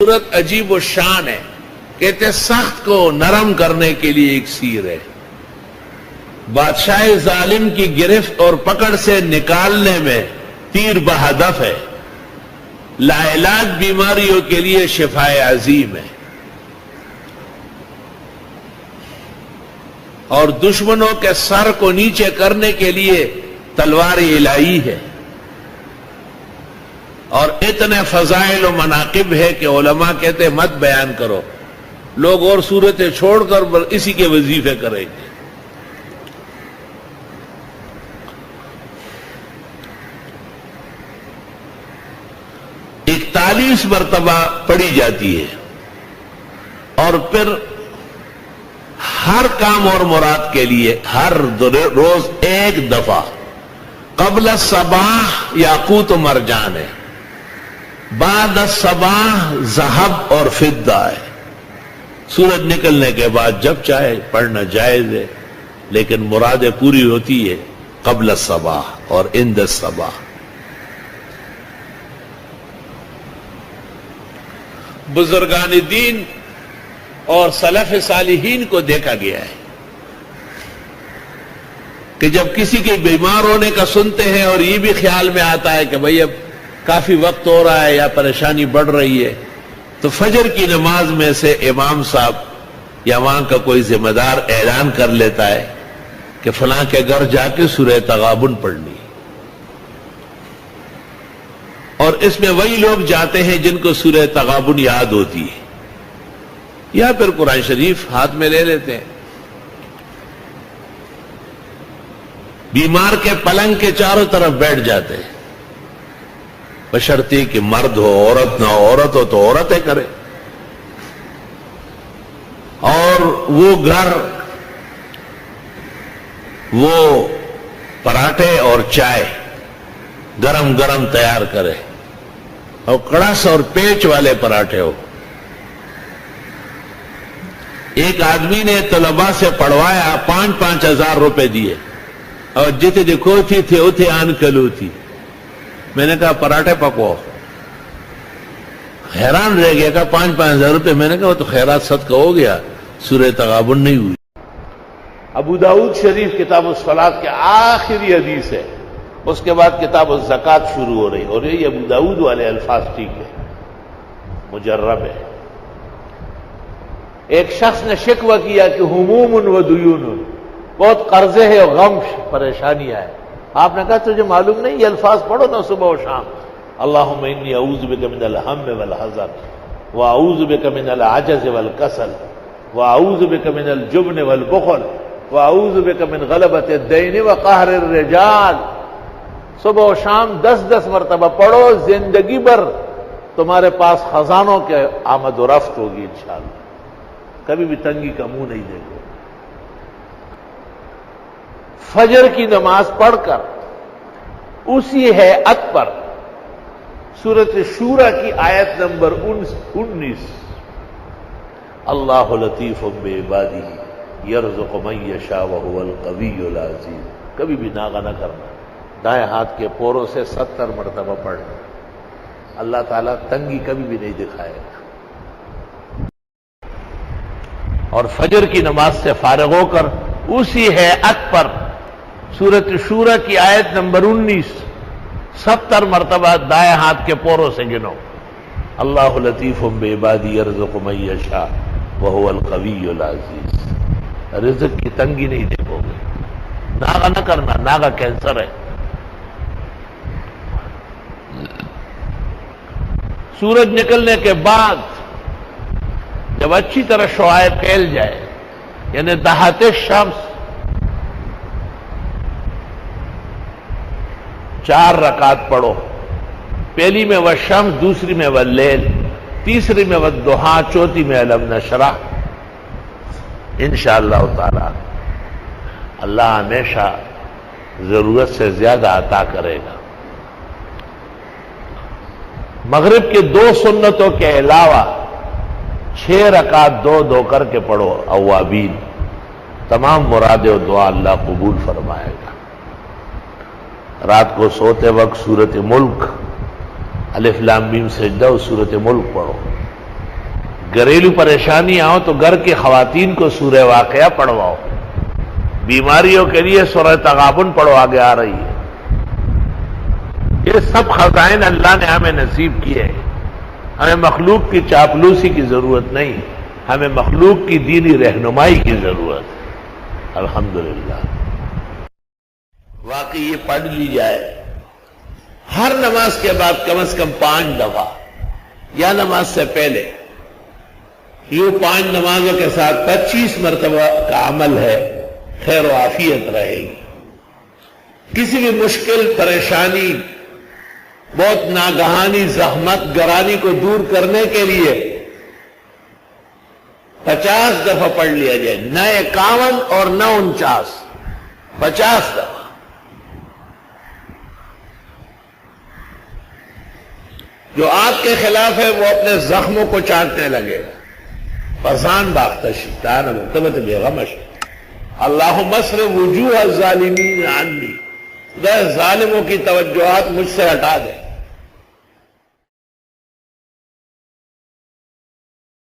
صورت عجیب و شان ہے. کہتے سخت کو نرم کرنے کے لیے ایک سیر ہے. بادشاہ ظالم کی گرفت اور پکڑ سے نکالنے میں تیر بہدف ہے. لاعلاج بیماریوں کے لیے شفائے عظیم ہے. اور دشمنوں کے سر کو نیچے کرنے کے لیے تلوار الہی ہے. اور اتنے فضائل و مناقب ہے کہ علماء کہتے مت بیان کرو. لوگ اور صورتیں چھوڑ کر اسی کے وظیفے کریں گے. اکتالیس مرتبہ پڑھی جاتی ہے اور پھر ہر کام اور مراد کے لیے ہر روز ایک دفعہ. قبل الصباح یاقوت و مرجان ہے. بعد الصباح ذهب اور فضہ ہے. سورج نکلنے کے بعد جب چاہے پڑھنا جائز ہے، لیکن مرادیں پوری ہوتی ہے قبل الصباح اور عند الصباح. بزرگان دین اور سلف صالحین کو دیکھا گیا ہے کہ جب کسی کے بیمار ہونے کا سنتے ہیں اور یہ بھی خیال میں آتا ہے کہ بھئی اب کافی وقت ہو رہا ہے یا پریشانی بڑھ رہی ہے، تو فجر کی نماز میں سے امام صاحب یا وہاں کا کوئی ذمہ دار اعلان کر لیتا ہے کہ فلاں کے گھر جا کے سورہ تغابن پڑھنی. اور اس میں وہی لوگ جاتے ہیں جن کو سورہ تغابن یاد ہوتی ہے، یا پھر قرآن شریف ہاتھ میں لے لیتے ہیں. بیمار کے پلنگ کے چاروں طرف بیٹھ جاتے ہیں، بشرطی کہ مرد ہو عورت نہ ہو. عورت ہو تو عورتیں کرے. اور وہ گھر وہ پراٹھے اور چائے گرم گرم تیار کرے، اور کڑس اور پیچ والے پراٹھے ہو. ایک آدمی نے طلباء سے پڑھوایا، 5,000 روپے دیے، اور جتنے دیکھو تھے اتنے آن کلو تھی. میں نے کہا پراٹھے پکو. حیران رہ گیا. کہا 5,000 روپے. میں نے کہا وہ تو خیرات صدقہ ہو گیا، سورہ تغابن نہیں ہوئی. ابو داؤد شریف کتاب الصلاۃ کے آخری حدیث ہے. اس کے بعد کتاب الزکوٰۃ شروع ہو رہی، اور یہ ابو داؤد والے الفاظ ٹھیک ہے، مجرب ہے. ایک شخص نے شکوہ کیا کہ ہموم و دیون، بہت قرضے ہیں اور غم پریشانیاں ہیں. آپ نے کہا تجھے معلوم نہیں؟ یہ الفاظ پڑھو نا صبح و شام. اللہم انی اعوذ بک من الہم والحزن، واعوذ بک من العجز والکسل، واعوذ بک من الجبن والبخل، واعوذ بک من غلبۃ الدین وقہر الرجال. صبح و شام 10 مرتبہ پڑھو، زندگی بھر تمہارے پاس خزانوں کے آمد و رفت ہوگی انشاءاللہ. کبھی بھی تنگی کا منہ نہیں دیکھو. فجر کی نماز پڑھ کر اسی ہیئت پر سورۃ شورى کی آیت نمبر 19، اللہ لطیف بعبادہ یرزق من یشاء وهو القوی العزیز. کبھی بھی ناغہ نہ کرنا. دائیں ہاتھ کے پوروں سے 70 مرتبہ پڑھنا. اللہ تعالیٰ تنگی کبھی بھی نہیں دکھائے گا. اور فجر کی نماز سے فارغ ہو کر اسی ہیئت پر سورۃ شورى کی آیت نمبر 19 70 مرتبہ دائیں ہاتھ کے پوروں سے گنو. اللہ لطیف بعبادہ یرزق من یشاء وهو القوی العزیز. رزق کی تنگی نہیں دیکھو گے. ناغہ نہ کرنا، ناغہ کینسر ہے. سورج نکلنے کے بعد جب اچھی طرح شعاع پھیل جائے، یعنی دہات شمس، 4 رکعت پڑھو. پہلی میں والشمس، دوسری میں واللیل، تیسری میں والضحیٰ، چوتھی میں الم نشرح. انشاءاللہ تعالی اللہ ہمیشہ ضرورت سے زیادہ عطا کرے گا. مغرب کے 2 سنتوں کے علاوہ 6 رکعت 2 کر کے پڑھو اوابین. تمام مرادیں و دعا اللہ قبول فرمائے گا. رات کو سوتے وقت سورۃ ملک، الف لام میم سجدہ اور سورۃ ملک پڑھو. گھریلو پریشانی ہو تو گھر کی خواتین کو سورہ واقعہ پڑھواؤ، بیماریوں کے لیے سورہ تغابن پڑھو، آگے آ رہی ہے۔ یہ سب خزائن اللہ نے ہمیں نصیب کیے ہیں۔ ہمیں مخلوق کی چاپلوسی کی ضرورت نہیں، ہمیں مخلوق کی دینی رہنمائی کی ضرورت ہے۔ الحمدللہ واقعی یہ پڑھ لی جائے ہر نماز کے بعد کم از کم 5 دفعہ، یا نماز سے پہلے، یوں 5 نمازوں کے ساتھ 25 مرتبہ کا عمل ہے، خیر و عافیت رہے گی۔ کسی بھی مشکل پریشانی، بہت ناگہانی زحمت گرانی کو دور کرنے کے لیے 50 دفعہ پڑھ لیا جائے، نہ 51 اور نہ 49، 50 دفعہ۔ جو آپ کے خلاف ہے وہ اپنے زخموں کو چاٹنے لگے گا۔ فَزَان بَاخْتَشِتَانَ مُقْتَبَتِ بِغَمَشِ اللہم اصرف وجوہ الظالمین عنی، خدا ظالموں کی توجہات مجھ سے ہٹا دے۔